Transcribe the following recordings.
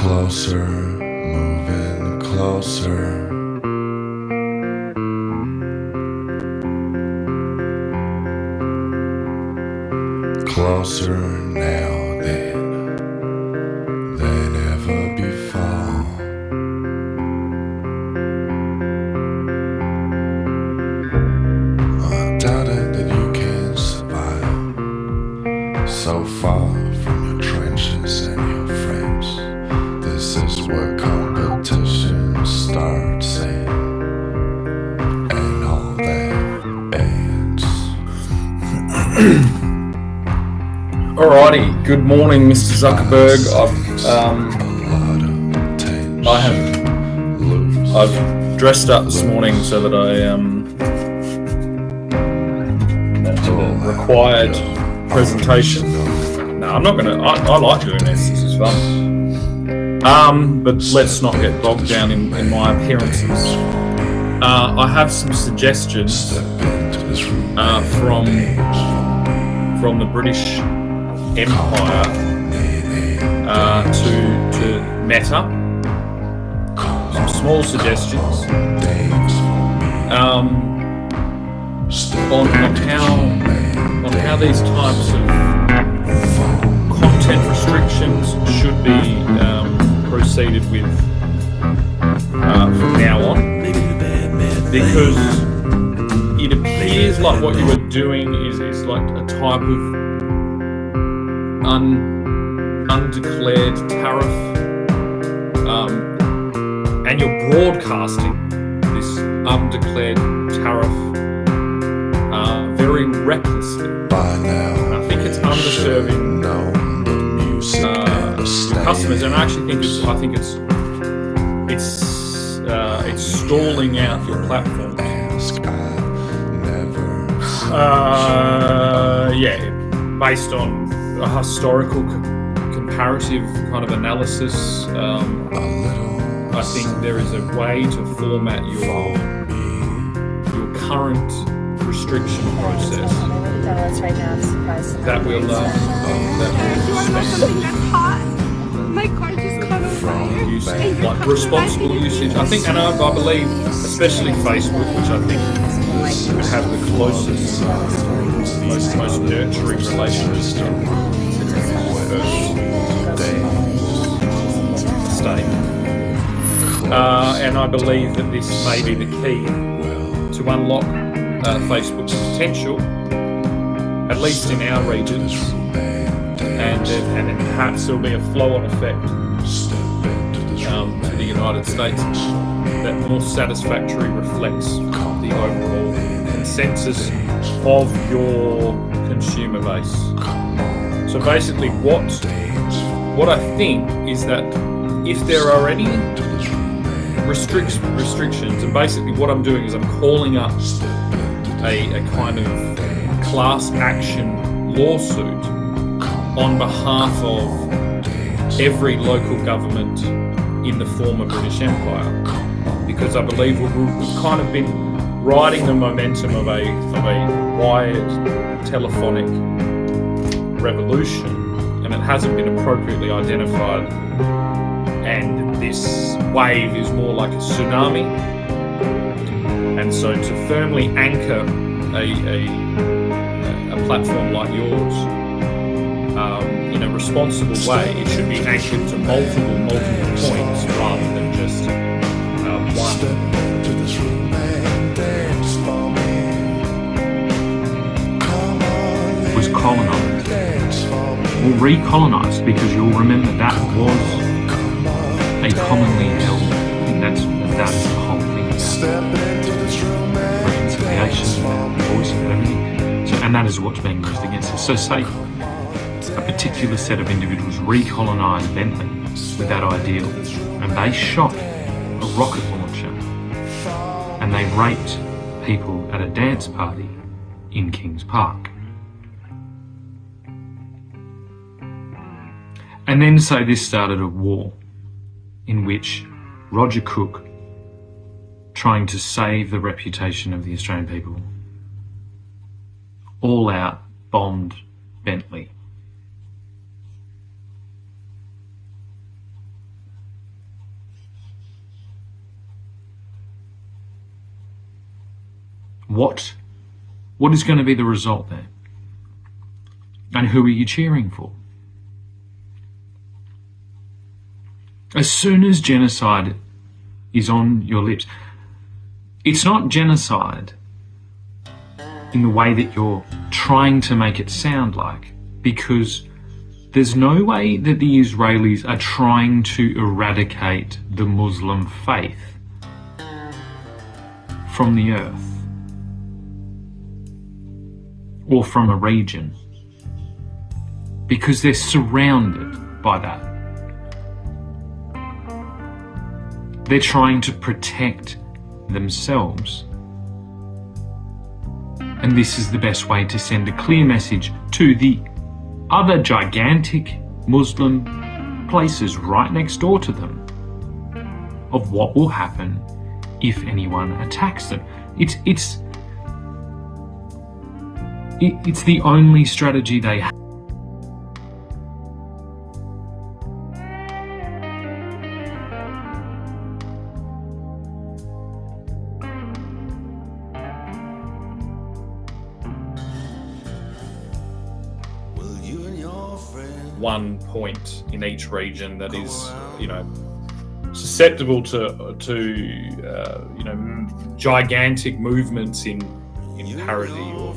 Closer, moving closer. Closer now than ever before. I doubted that you can survive so far from your trenches and your friends. This is where competition starts and all that ends. Alrighty, good morning, Mr. Zuckerberg. I've dressed up this morning so that I to the required presentation. No, I'm not gonna. I like doing this. This is fun. But let's not get bogged down in my appearances. I have some suggestions from the British Empire to Meta. Some small suggestions on how these types of content restrictions should be proceeded with from now on, because it appears like what you are doing is like a type of undeclared tariff, and you're broadcasting this undeclared tariff very recklessly. I think it's underserving customers, and I actually think it's stalling out your platform. Based on a historical comparative kind of analysis, I think there is a way to format your current restriction process that will use like responsible usage. I think, and I believe, especially Facebook, which I think would have the closest, most nurturing relationship to the first state. And I believe that this may be the key to unlock Facebook's potential, at least in our regions, and then perhaps there'll be a flow-on effect to the United States that more satisfactorily reflects the overall consensus of your consumer base. So basically what I think is that if there are any restrictions, and basically what I'm doing is I'm calling up a kind of class action lawsuit on behalf of every local government in the former British Empire, because I believe we've kind of been riding the momentum of a wired telephonic revolution, and it hasn't been appropriately identified, and this wave is more like a tsunami. And so to firmly anchor a platform like yours in a responsible way, it should be anchored to multiple points rather than just one. Was colonised, or recolonised, because you'll remember that was a commonly held, that is the whole thing about reconciliation, about voice, and everything. So, and that is what's being used against us. So say a particular set of individuals recolonised Bentley with that ideal, and they shot a rocket launcher, and they raped people at a dance party in Kings Park. And then so this started a war in which Roger Cook, trying to save the reputation of the Australian people, all out bombed Bentley. What is going to be the result there? And who are you cheering for? As soon as genocide is on your lips, it's not genocide in the way that you're trying to make it sound like, because there's no way that the Israelis are trying to eradicate the Muslim faith from the earth or from a region, because they're surrounded by that. They're trying to protect themselves. And this is the best way to send a clear message to the other gigantic Muslim places right next door to them of what will happen if anyone attacks them. It's the only strategy they have. One point in each region that is, susceptible to gigantic movements in parity, or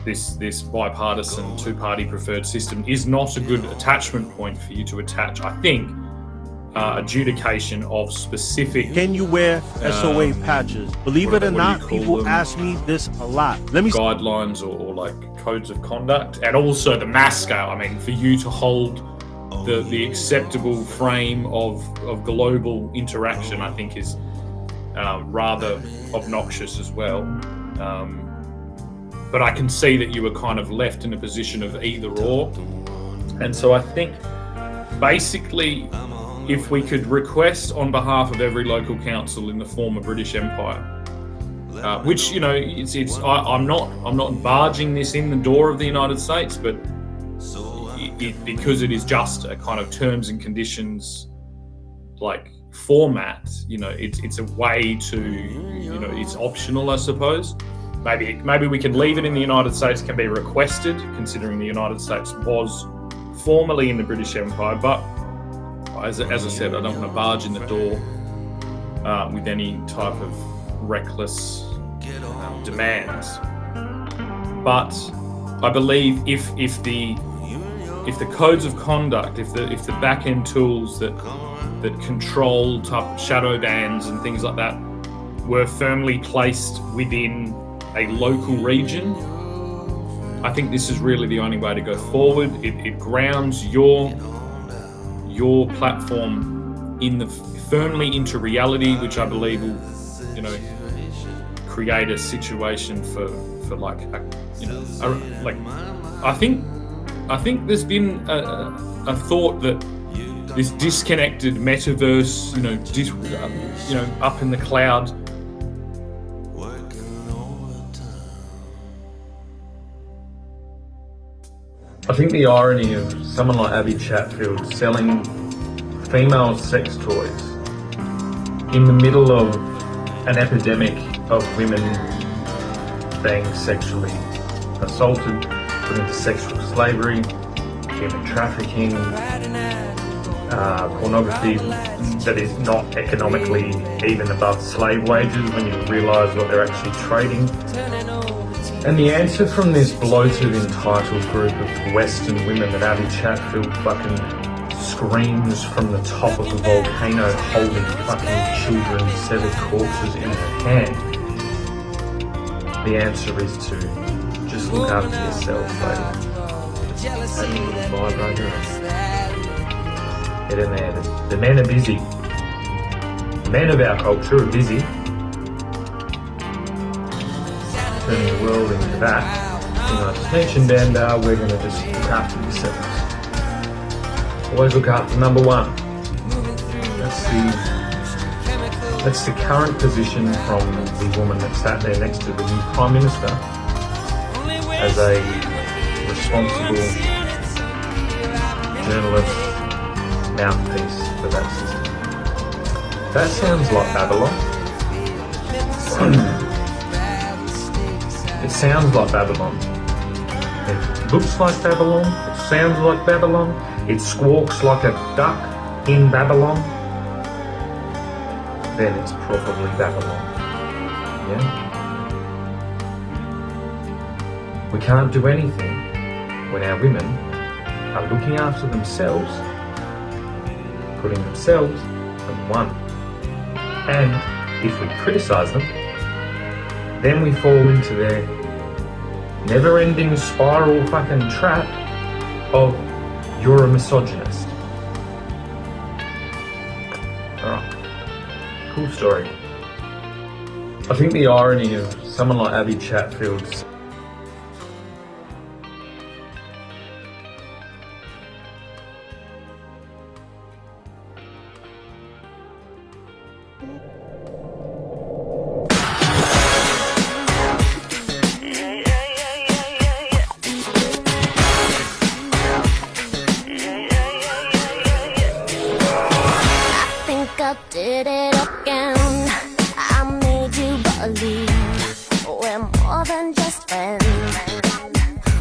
this bipartisan two-party preferred system is not a good attachment point for you to attach. I think adjudication of specific. Can you wear SOA patches? Believe it or not, people ask me this a lot. Let me guidelines or like codes of conduct, and also the mass scale. I mean, for you to hold the acceptable frame of global interaction, I think is rather obnoxious as well. But I can see that you were kind of left in a position of either or. And so I think basically, if we could request on behalf of every local council in the former British Empire, which, I'm not barging this in the door of the United States, but because it is just a kind of terms and conditions like format, it's a way to, it's optional, I suppose. Maybe we can leave it in the United States, can be requested, considering the United States was formerly in the British Empire. But as I said, I don't want to barge in the door with any type of reckless demands. But I believe if the codes of conduct, if the back end tools that control type shadow bans and things like that were firmly placed within a local region, I think this is really the only way to go forward. It grounds your platform firmly into reality, which I believe will, create a situation for I think there's been a thought that this disconnected metaverse, up in the cloud. I think the irony of someone like Abby Chatfield selling female sex toys in the middle of an epidemic of women being sexually assaulted, put into sexual slavery, human trafficking, pornography that is not economically even above slave wages when you realise what they're actually trading. And the answer from this bloated, entitled group of Western women that Abby Chatfield fucking screams from the top of the volcano holding fucking children's severed corpses in her hand, the answer is to just look after yourself, lady. That's the vibe right there. Get in there. The men are busy. The men of our culture are busy turning the world into that thing I just mentioned, and we're going to just look after yourselves. Always look after number one. That's the current position from the woman that sat there next to the new Prime Minister as a responsible journalist mouthpiece for that system. That sounds like Babylon. It sounds like Babylon. It looks like Babylon. It sounds like Babylon. It squawks like a duck in Babylon. Then it's probably Babylon. Yeah? We can't do anything when our women are looking after themselves, putting themselves at one. And if we criticise them, then we fall into their never-ending spiral fucking trap of you're a misogynist. Alright, cool story. I think the irony of someone like Abby Chatfield's I did it again. I made you believe we're more than just friends.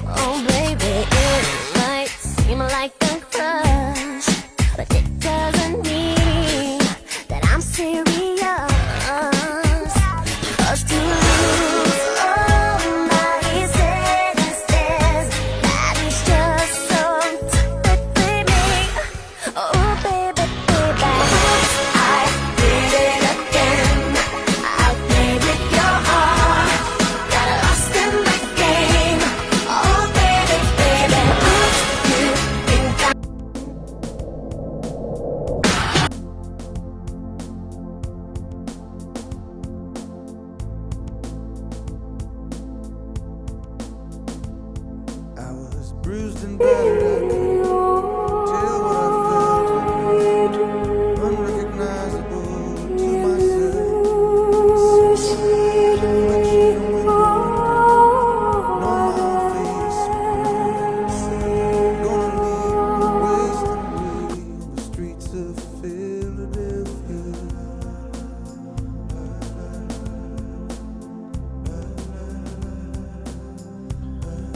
Oh baby, it might seem like a crush, but it doesn't mean that I'm serious. 'Cause to lose all my senses, that is just so typically me. Oh baby, baby, I did it again. I played with your heart, got lost in the game. Oh baby, baby, you think I was bruised and battered. I couldn't tell what I felt. Unrecognizable to myself. Reflection in window. No my face. Gonna leave the wasting away the streets of Philadelphia.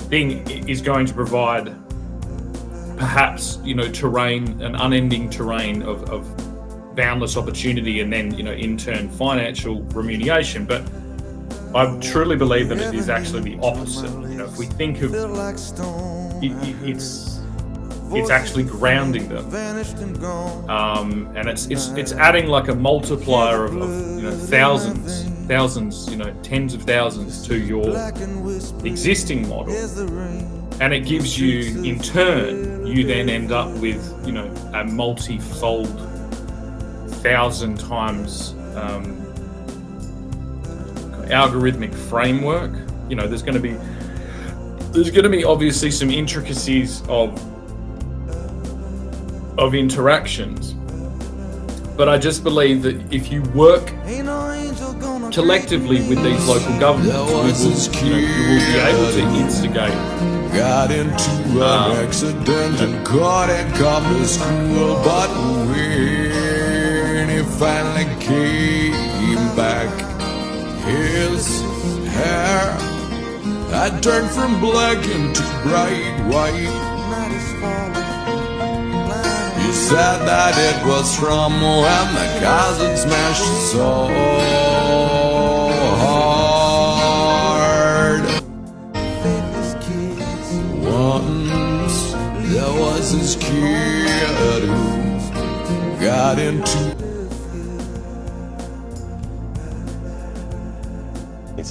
Thing is going to provide perhaps, terrain, an unending terrain of boundless opportunity and then, in turn, financial remuneration. But I truly believe that it is actually the opposite. If we think of Felt like stone. it's actually grounding them, Vanished and gone. and it's adding like a multiplier of thousands, tens of thousands to your Black and whisper. existing model. Here's the rain. And it gives you, in turn, you then end up with, a multi-fold, 1,000 times algorithmic framework. There's going to be obviously some intricacies of interactions, but I just believe that if you work Ain't no angel gonna collectively with these local governments, you will be able to instigate. Got into an accident and caught in common school, but when he finally came back, his hair had turned from black into bright white. night is falling. He said that it was from when the cousin smashed so hard. Faithless kids. Once there was this kid who got into.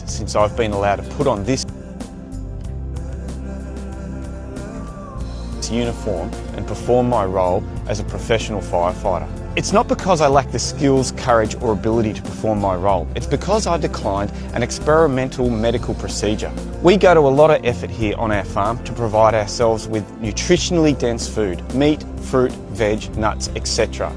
Since I've been allowed to put on this uniform and perform my role as a professional firefighter. It's not because I lack the skills, courage or ability to perform my role. It's because I declined an experimental medical procedure. We go to a lot of effort here on our farm to provide ourselves with nutritionally dense food, meat, fruit, veg, nuts, etc.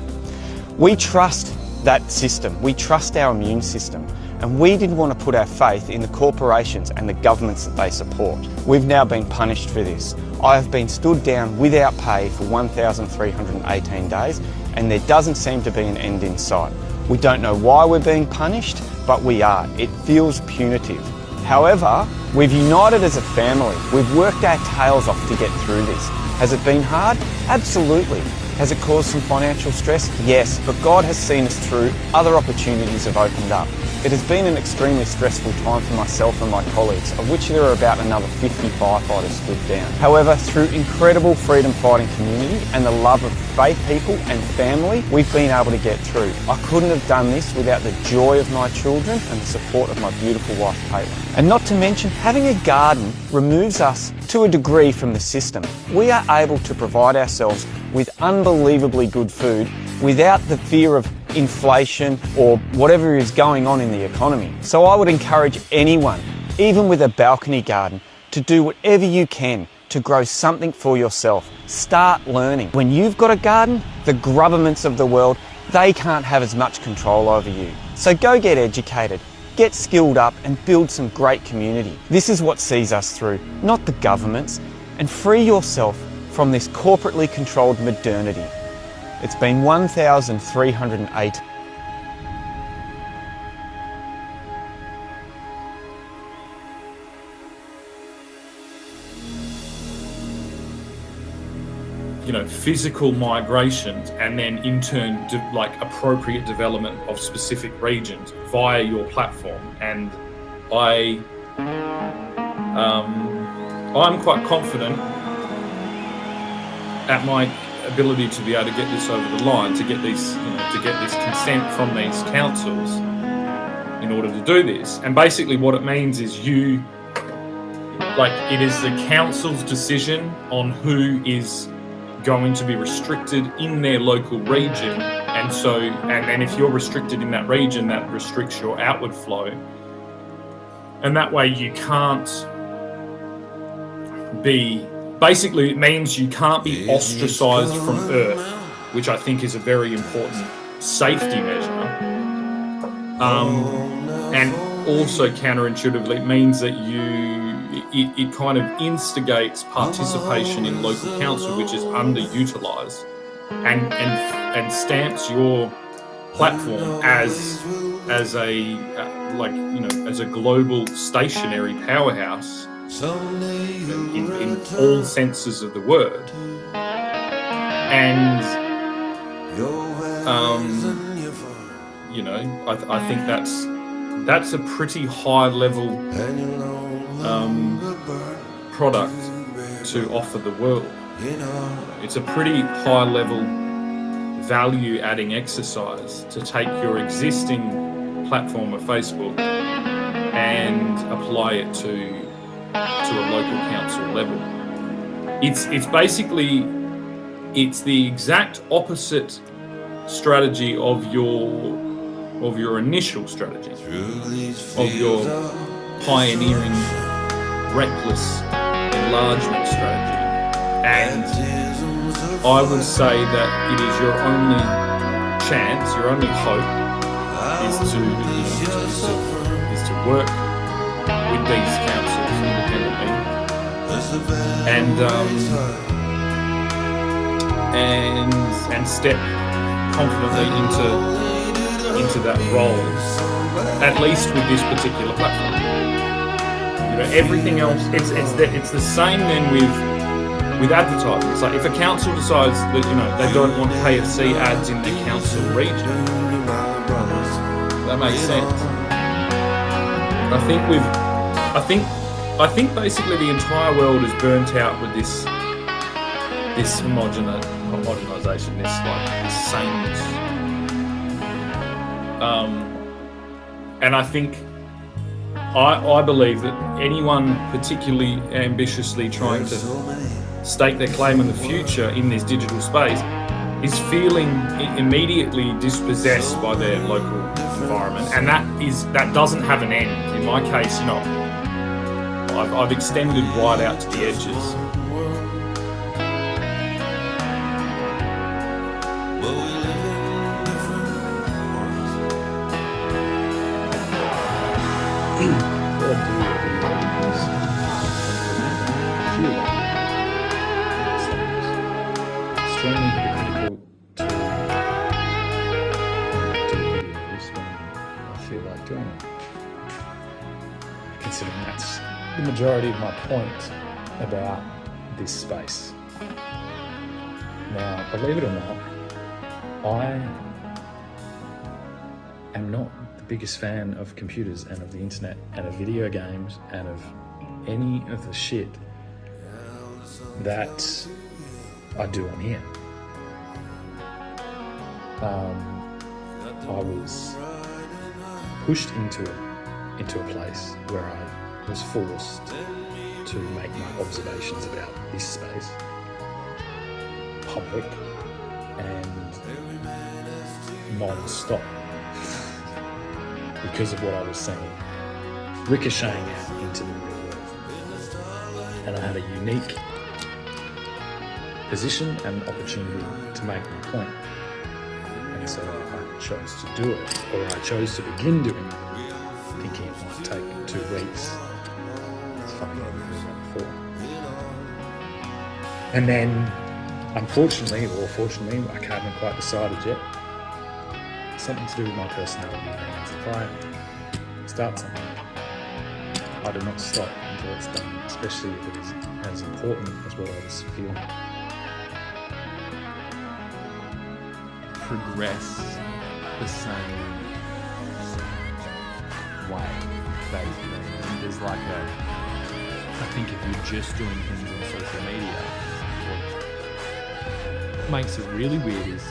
We trust that system. We trust our immune system. And we didn't want to put our faith in the corporations and the governments that they support. We've now been punished for this. I have been stood down without pay for 1,318 days, and there doesn't seem to be an end in sight. We don't know why we're being punished, but we are. It feels punitive. However, we've united as a family. We've worked our tails off to get through this. Has it been hard? Absolutely. Has it caused some financial stress? Yes, but God has seen us through. Other opportunities have opened up. It has been an extremely stressful time for myself and my colleagues, of which there are about another 50 firefighters stood down. However, through incredible freedom fighting community and the love of faith people and family, we've been able to get through. I couldn't have done this without the joy of my children and the support of my beautiful wife, Caitlin. And not to mention, having a garden removes us to a degree from the system. We are able to provide ourselves with unbelievably good food without the fear of inflation or whatever is going on in the economy. So I would encourage anyone, even with a balcony garden, to do whatever you can to grow something for yourself. Start learning. When you've got a garden, the governments of the world, they can't have as much control over you. So go get educated, get skilled up and build some great community. This is what sees us through, not the governments, and free yourself from this corporately controlled modernity. It's been 1,308. Physical migrations, and then in turn appropriate development of specific regions via your platform. And I'm quite confident at my ability to be able to get this over the line, to get these, to get this consent from these councils in order to do this. And basically what it means is it is the council's decision on who is going to be restricted in their local region. And then if you're restricted in that region, that restricts your outward flow. And that way you can't be, basically it means you can't be ostracized from Earth, which I think is a very important safety measure. And also counterintuitively, it means that it kind of instigates participation in local council, which is underutilized, and stamps your platform as a global stationary powerhouse in all senses of the word. And I think that's a pretty high level product to offer the world. It's a pretty high level value adding exercise to take your existing platform of Facebook and apply it to a local council level. It's basically the exact opposite strategy of your initial strategy, of your pioneering, reckless enlargement strategy. And I would say that it is your only chance, your only hope, is to work with these councils independently and step confidently into that role, at least with this particular platform. Everything else, it's the same then with advertising. It's like if a council decides that they don't want KFC ads in their council region, that makes sense. I think basically the entire world is burnt out with this homogenization, this sameness. And I think I believe that anyone particularly ambitiously trying to stake their claim in the future in this digital space is feeling immediately dispossessed by their local environment, and that doesn't have an end. In my case, I've extended right out to the edges. Extremely hypocritical to do videos when I feel like doing it. I consider majority of my point about this space. Now, believe it or not, I am not the biggest fan of computers and of the internet and of video games and of any of the shit that I do on here. I was pushed into a place where I was forced to make my observations about this space public and non-stop because of what I was seeing ricocheting out into the real world. And I had a unique position and opportunity to make my point. And so I chose to do it, or I chose to begin doing it, thinking it might take 2 weeks. It's funny I didn't do that before. And then, unfortunately, or fortunately, I haven't quite decided yet, something to do with my personality means if I start something, I do not stop until it's done, especially if it is as important as what I was feeling. Progress the same way, basically. And there's like I think if you're just doing things on social media, what makes it really weird is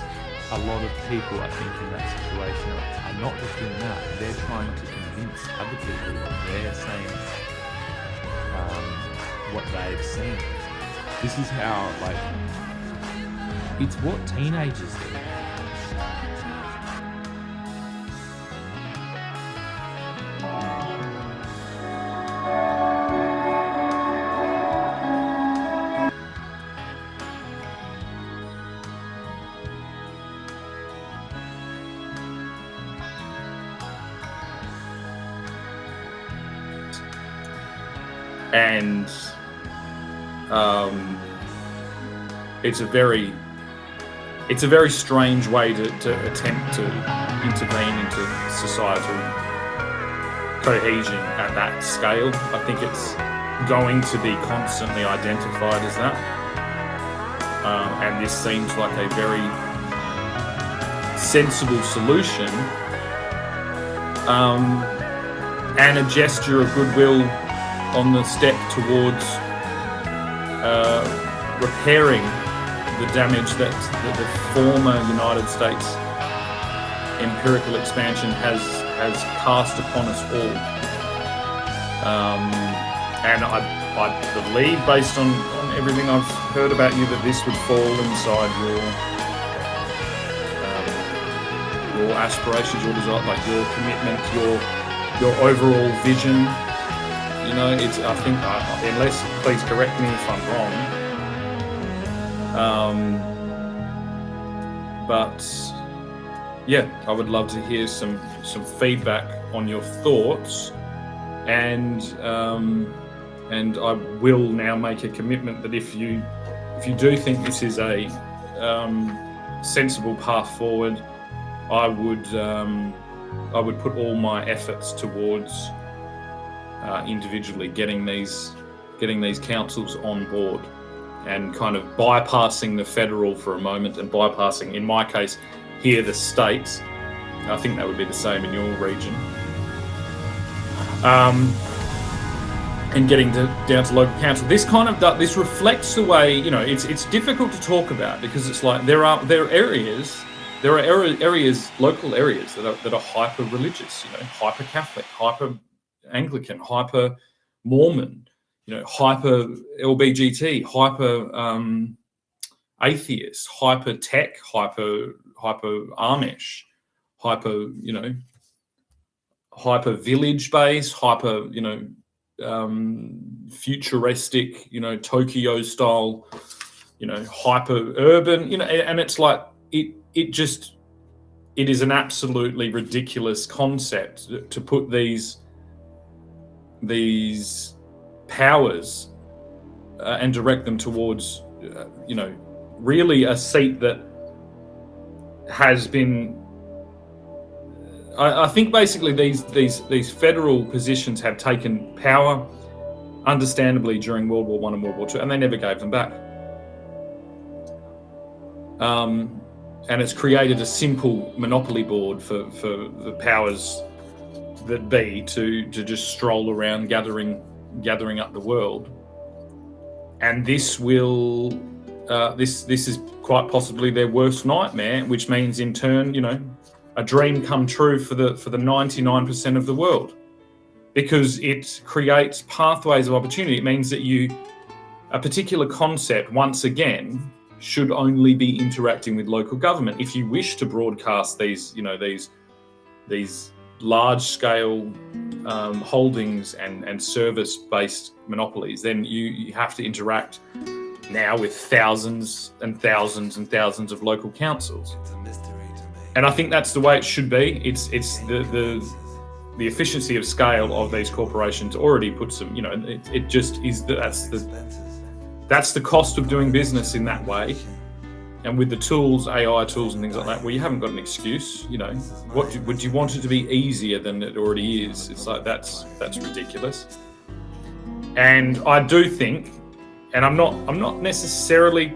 a lot of people, I think, in that situation are not just doing that, they're trying to convince other people that they're saying what they've seen. This is how, it's what teenagers do. And it's a very strange way to attempt to intervene into societal cohesion at that scale. I think it's going to be constantly identified as that, and this seems like a very sensible solution, and a gesture of goodwill on the step towards repairing the damage that the former United States empirical expansion has cast upon us all. And I believe, based on everything I've heard about you, that this would fall inside your aspirations, your desire, like your commitment, your overall vision. You know, it's, I think, unless, please correct me if I'm wrong, but yeah, I would love to hear some feedback on your thoughts, and I will now make a commitment that if you do think this is a sensible path forward, I would put all my efforts towards individually getting these councils on board and kind of bypassing the federal for a moment and bypassing, in my case here, the states. I think that would be the same in your region, and getting down to local council. This reflects the way, you know, it's difficult to talk about, because it's like there are areas, local areas that are hyper religious, you know, hyper Catholic, hyper Anglican, hyper Mormon, you know, hyper LBGT, hyper atheist, hyper tech, hyper Amish, hyper, you know, hyper village based, hyper, you know, futuristic, you know, Tokyo style, you know, hyper urban, you know, and it's like it is an absolutely ridiculous concept to put these powers and direct them towards, you know, really a seat that has been. I think basically these federal positions have taken power understandably, during World War I and World War II, and they never gave them back. And it's created a simple monopoly board for the powers that be to just stroll around gathering up the world. And this will this is quite possibly their worst nightmare, which means in turn, a dream come true for the 99% of the world, because it creates pathways of opportunity. It means that a particular concept, once again, should only be interacting with local government. If you wish to broadcast these large-scale holdings and service-based monopolies, then you have to interact now with thousands and thousands and thousands of local councils. And I think that's the way it should be. It's the efficiency of scale of these corporations already puts them. It just is that's the cost of doing business in that way. And with the tools, AI tools and things like that, well, you haven't got an excuse. Would you want it to be easier than it already is? It's like that's ridiculous. And I do think, and I'm not necessarily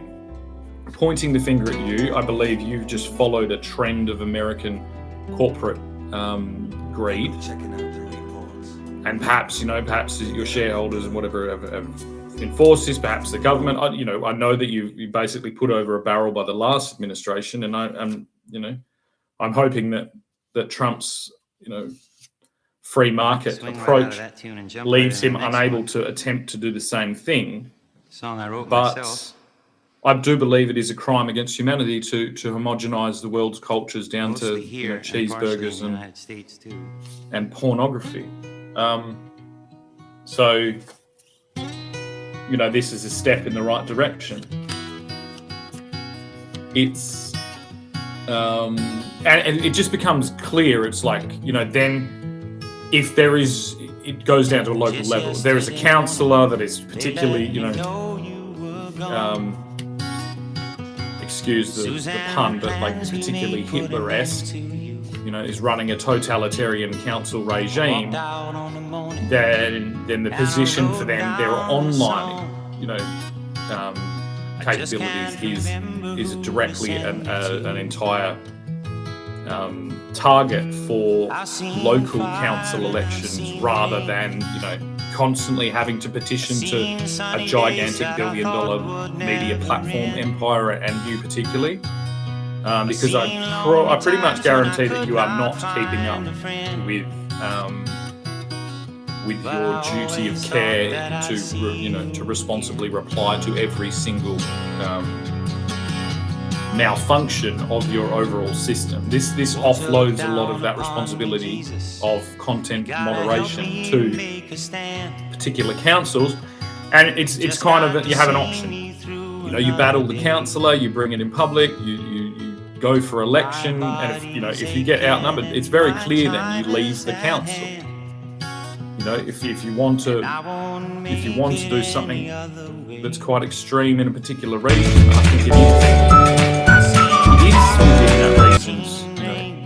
pointing the finger at you. I believe you've just followed a trend of American corporate greed, and perhaps your shareholders and whatever have enforced this. Perhaps the government. I know that you basically put over a barrel by the last administration, and I'm hoping that Trump's free market approach leaves him unable to attempt to do the same thing. But I do believe it is a crime against humanity to homogenize the world's cultures down to cheeseburgers and pornography. So this is a step in the right direction. It's and it just becomes clear. It's like, then if there is, it goes down to a local level. If there is a councillor that is particularly, excuse the pun, but like particularly Hitler-esque, is running a totalitarian council regime, then the position for them, their online, capabilities is directly an entire target for local council elections, rather than constantly having to petition to a gigantic billion-dollar media platform empire, and you particularly. Because I pretty much guarantee that you are not keeping up with your duty of care to responsibly reply to every single malfunction of your overall system. This offloads a lot of that responsibility of content moderation to particular councils, and it's kind of you have an option. You battle the councillor, you bring it in public, you go for election, and if you get outnumbered, it's very clear then you leave the council. If you want to do something that's quite extreme in a particular region, I think it is within that region's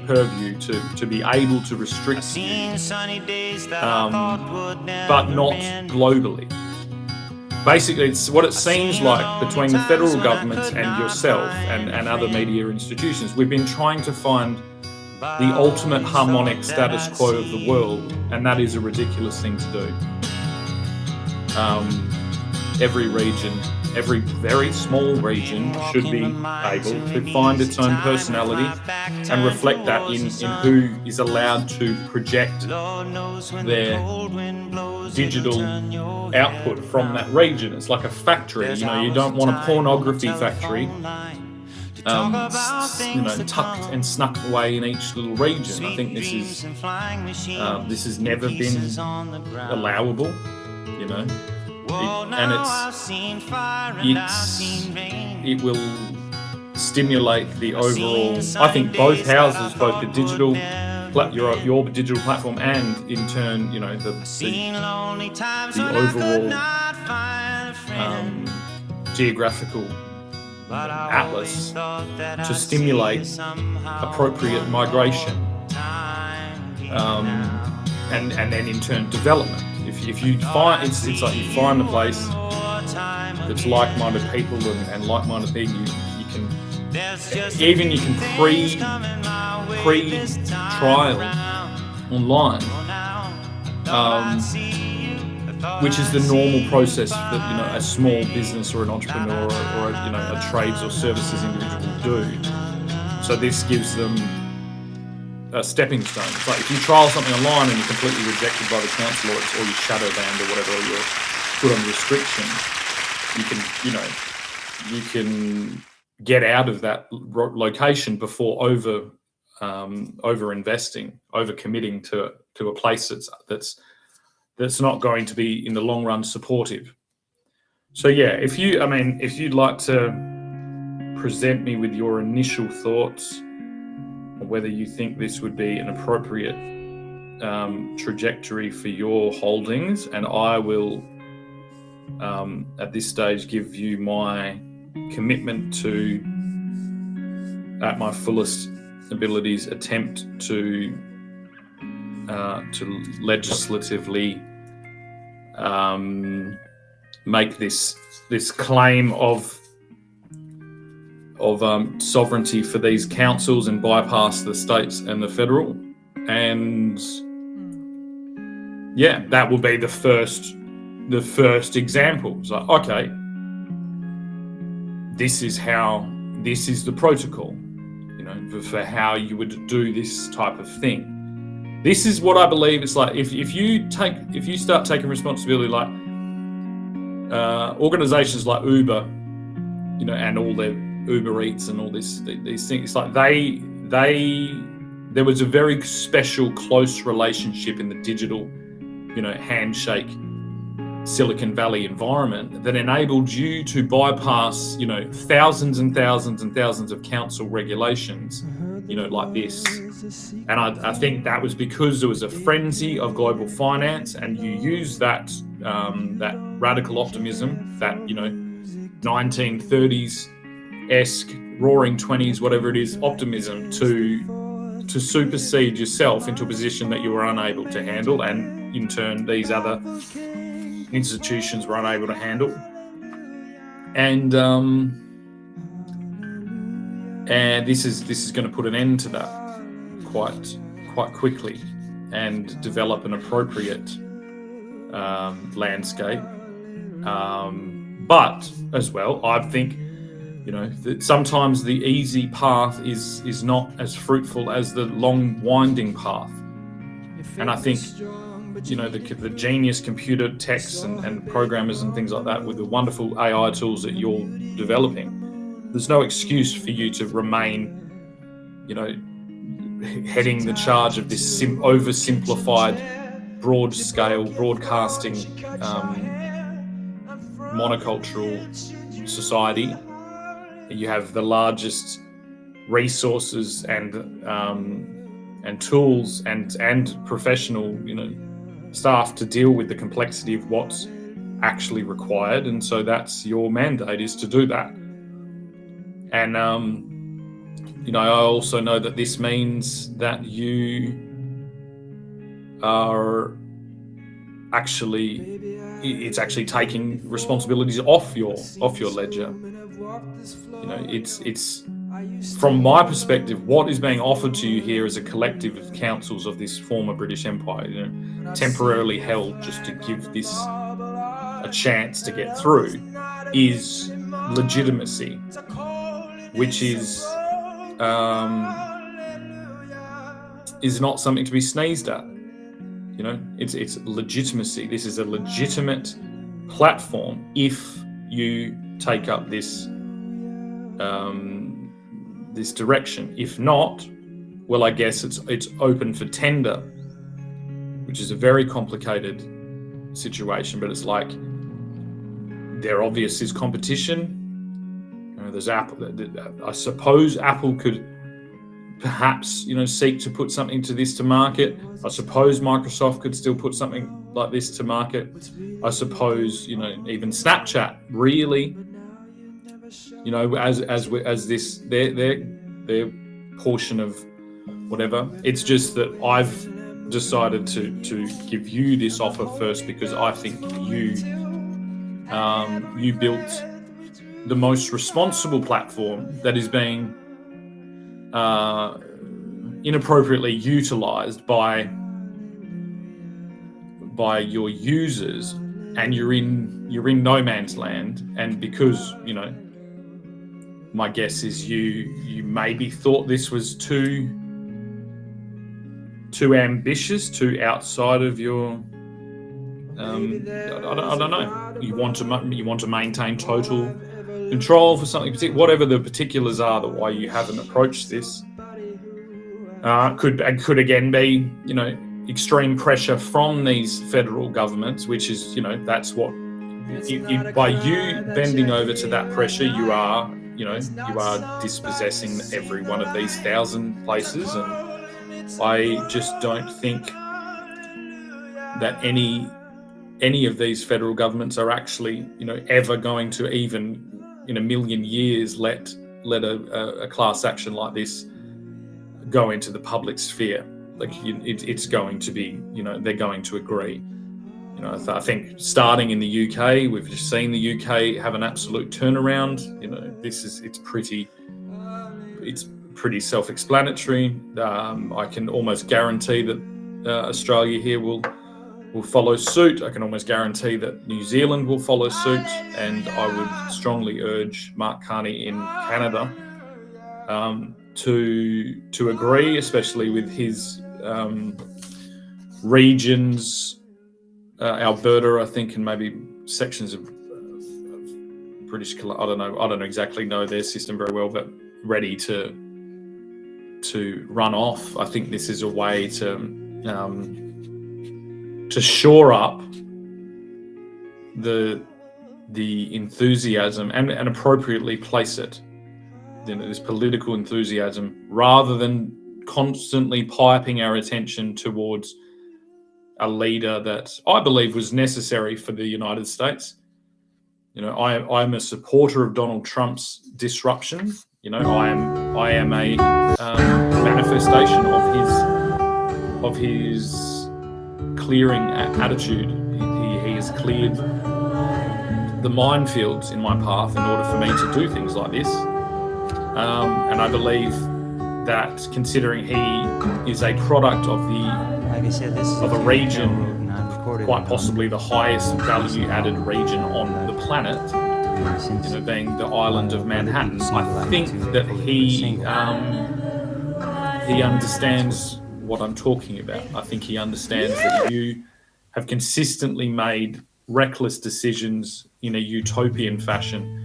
purview to be able to restrict you, but not globally. Basically, it's what it seems like between the federal government and yourself and other media institutions. We've been trying to find the ultimate harmonic status quo of the world, and that is a ridiculous thing to do. Every region, every very small region, should be able to find its own personality and reflect that in who is allowed to project their digital output from that region. It's like a factory. You don't want a pornography factory tucked and snuck away in each little region. I think this has never been allowable, it will stimulate the overall. I think both houses, both the digital, your digital platform, and in turn, the overall geographical atlas to stimulate appropriate migration, and then in turn development. if you find it's like you find the place that's like-minded people and like-minded people, you can pre-trial online, which is the normal process that a small business or an entrepreneur or a trades or services individual will do. So this gives them a stepping stone. It's like if you trial something online and you're completely rejected by the council, or you're shadow banned or whatever, or you're put on restrictions, you can get out of that location before over investing, over committing to a place that's not going to be in the long run supportive. So yeah, if you'd like to present me with your initial thoughts on whether you think this would be an appropriate trajectory for your holdings, and I will at this stage give you my commitment to, at my fullest abilities, attempt to legislatively make this claim of sovereignty for these councils and bypass the states and the federal. And yeah, that will be the first example. It's like, okay, this is the protocol, for how you would do this type of thing. This is what I believe. It's like if you start taking responsibility, like organizations like Uber, and all their Uber Eats and all these things. It's like there was a very special, close relationship in the digital, handshake Silicon Valley environment that enabled you to bypass, thousands and thousands and thousands of council regulations, like this. And I think that was because there was a frenzy of global finance, and you use that radical optimism, that 1930s-esque roaring 20s, whatever it is, optimism to supersede yourself into a position that you were unable to handle, and in turn these other institutions were unable to handle. And this is going to put an end to that quite quickly and develop an appropriate landscape. But as well, I think that sometimes the easy path is not as fruitful as the long winding path. And I think the genius computer techs and programmers and things like that, with the wonderful AI tools that you're developing, there's no excuse for you to remain, heading the charge of this oversimplified, broad-scale broadcasting, monocultural society. You have the largest resources and tools and professional, staff to deal with the complexity of what's actually required, and so that's your mandate, is to do that. And I also know that this means that you are it's actually taking responsibilities off your ledger. It's from my perspective, what is being offered to you here is a collective of councils of this former British Empire, temporarily held just to give this a chance to get through, is legitimacy, which is not something to be sneezed at. It's legitimacy. This is a legitimate platform if you take up this this direction. If not, well, I guess it's open for tender, which is a very complicated situation. But it's like, there obviously is competition. There's Apple. I suppose Apple could perhaps seek to put something to market. I suppose Microsoft could still put something like this to market. I suppose even Snapchat, really, as this their portion of whatever. It's just that I've decided to give you this offer first because I think you built the most responsible platform that is being inappropriately utilized by your users, and you're in no man's land. And because, you know, my guess is you maybe thought this was too ambitious, too outside of your I don't know. You want to maintain total control for something particular, whatever the particulars are that why you haven't approached this. Could again be, you know, extreme pressure from these federal governments, which is, you know, that's what by you bending over to that pressure, you are dispossessing every one of these 1,000 places. And I just don't think that any of these federal governments are actually, you know, ever going to, even in a million years, let a class action like this go into the public sphere. Like, it's going to be, you know, they're going to agree. You know, I think starting in the UK, we've just seen the UK have an absolute turnaround. You know, it's pretty self-explanatory. I can almost guarantee that Australia here will follow suit. I can almost guarantee that New Zealand will follow suit, and I would strongly urge Mark Carney in Canada to agree, especially with his regions, Alberta, I think, and maybe sections of British Columbia. I don't exactly know their system very well, but ready to run off. I think this is a way to shore up the enthusiasm and appropriately place it. You know, this political enthusiasm, rather than constantly piping our attention towards a leader that I believe was necessary for the United States. You know, I'm a supporter of Donald Trump's disruption. You know, I am a manifestation of his clearing attitude. He has cleared the minefields in my path in order for me to do things like this. And I believe that, considering he is a product of a region, quite possibly the highest value-added region on the planet, you know, being the island of Manhattan, I think that he understands what I'm talking about. I think he understands that you have consistently made reckless decisions in a utopian fashion,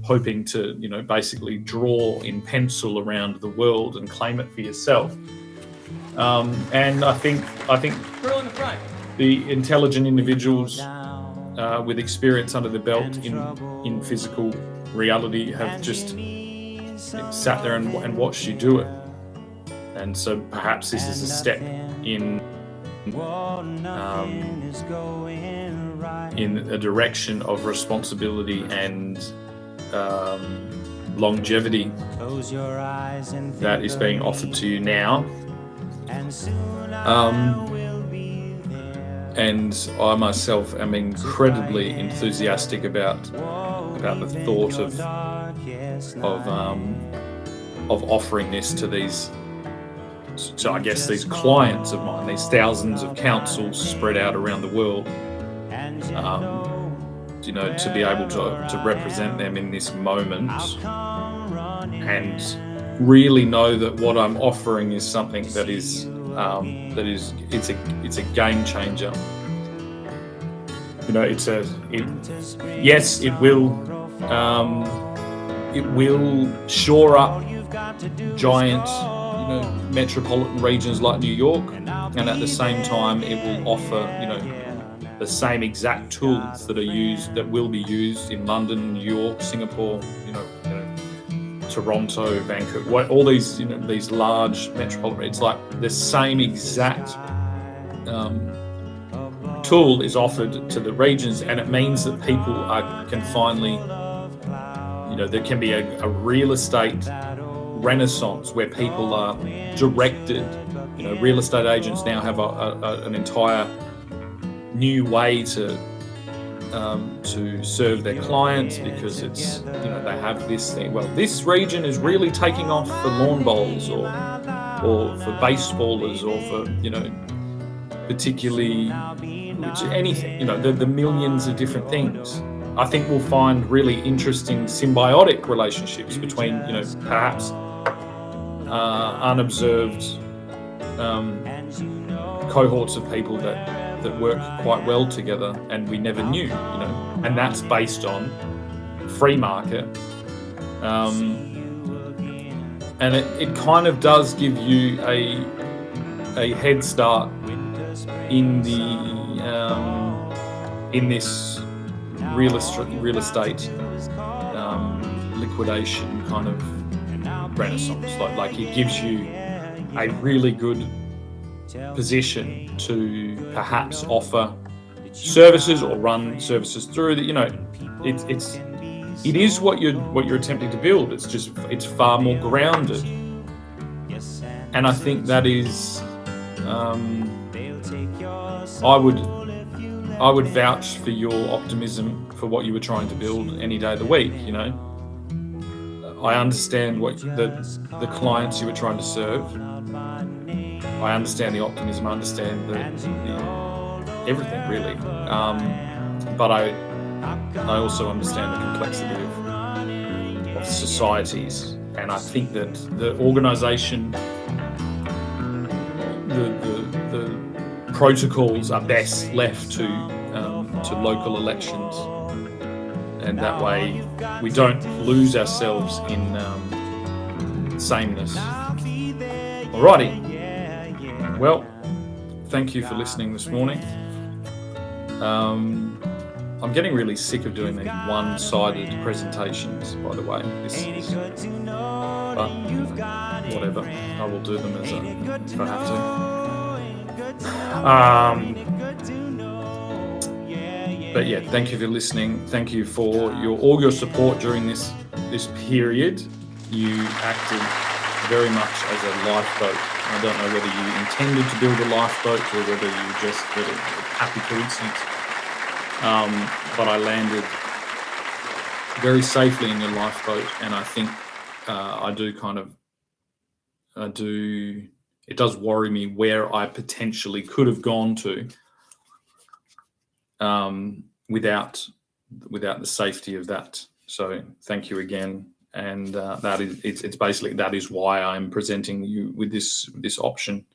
hoping to, you know, basically draw in pencil around the world and claim it for yourself. And I think the intelligent individuals with experience under the belt in physical reality have just sat there and watched you do it. And so perhaps this is a step in a direction of responsibility and longevity that is being offered to you now. And I myself am incredibly enthusiastic about the thought of offering this to these, so I guess these clients of mine, these thousands of councils spread out around the world, you know, to be able to represent them in this moment and really know that what I'm offering is something that is it's a game changer. You know, yes, it will shore up giant, you know, metropolitan regions like New York, and at the same time it will offer, you know, the same exact tools that will be used in London, New York, Singapore, you know, Toronto, Vancouver, all these, you know, these large metropolitan. It's like the same exact tool is offered to the regions, and it means that people can finally, you know, there can be a real estate renaissance where people are directed real estate agents now have an entire new way to serve their clients, because it's, they have this thing. Well, this region is really taking off for lawn bowls or for baseballers or for, particularly anything, the millions of different things. I think we'll find really interesting symbiotic relationships between, perhaps unobserved cohorts of people that work quite well together and we never knew, and that's based on free market. And it kind of does give you a head start in this real estate liquidation kind of renaissance. Like it gives you a really good position to perhaps offer services or run services through that. It is what you're attempting to build. It's far more grounded, and I think that is I would vouch for your optimism for what you were trying to build any day of the week. I understand what the clients you were trying to serve. I understand the optimism. I understand the everything really. But I also understand the complexity of societies, and I think that the organisation, the protocols are best left to local elections, and that way we don't lose ourselves in sameness. Alrighty. Well, thank you for listening this morning. I'm getting really sick of doing these one-sided presentations, by the way. But whatever, I will do them if I have to. But yeah, thank you for listening. Thank you for all your support during this period. You acted very much as a lifeboat. I don't know whether you intended to build a lifeboat or whether you just did a happy coincidence. But I landed very safely in your lifeboat, and I think it does worry me where I potentially could have gone to without the safety of that. So thank you again. And it's basically that is why I'm presenting you with this option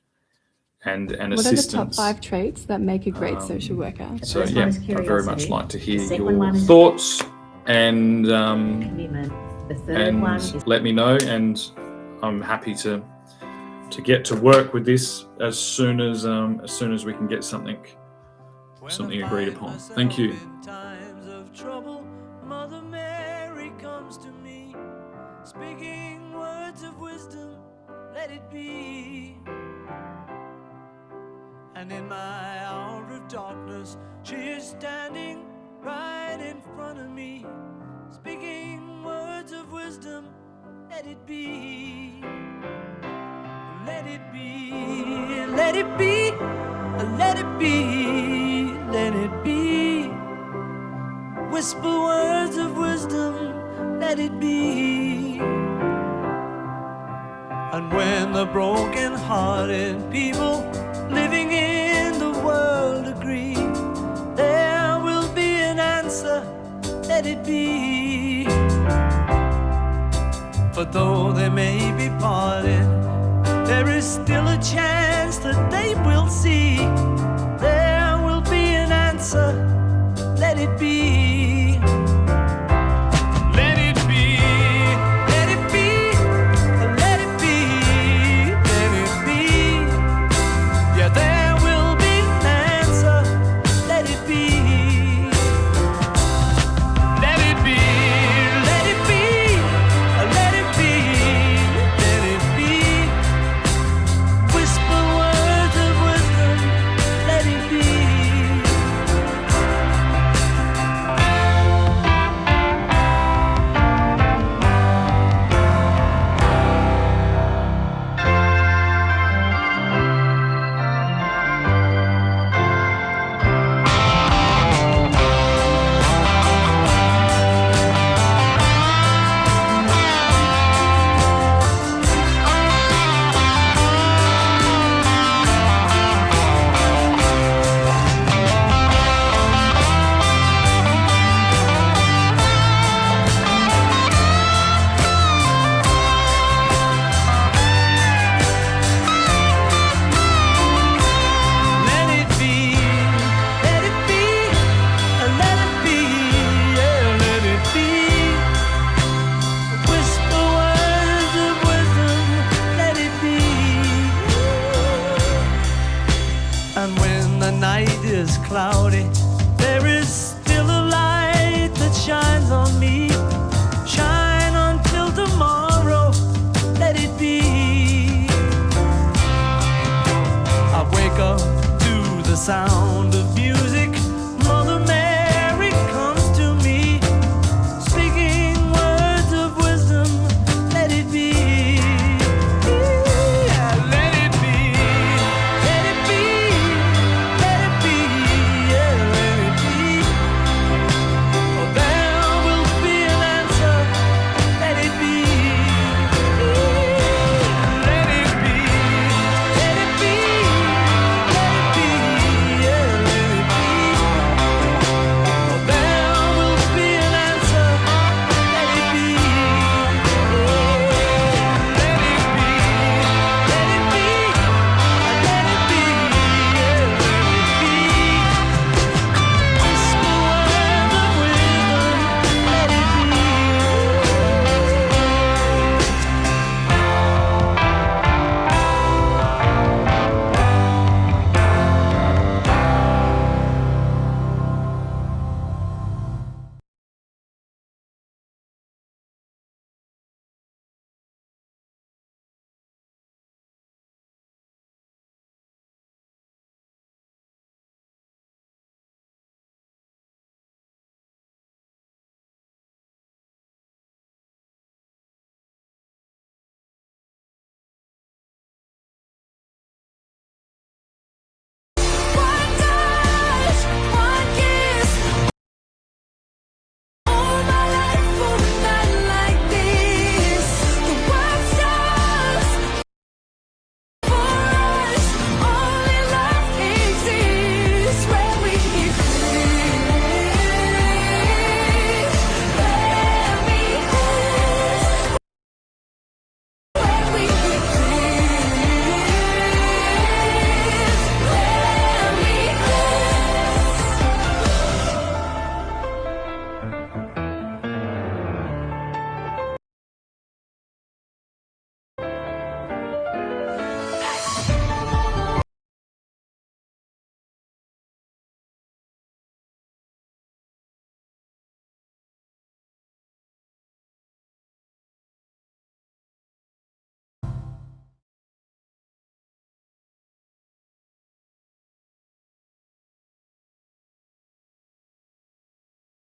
and assistance. What are the top 5 traits that make a great social worker? So yeah, I'd very much like to hear your thoughts and let me know, and I'm happy to get to work with this as soon as we can get something agreed upon. Thank you. Speaking words of wisdom, let it be. And in my hour of darkness, she is standing right in front of me. Speaking words of wisdom, let it be. Let it be, let it be, let it be, let it be. Whisper words of wisdom, let it be. And when the broken-hearted people living in the world agree, there will be an answer, let it be. For though they may be parted, there is still a chance that they will see. There will be an answer, let it be.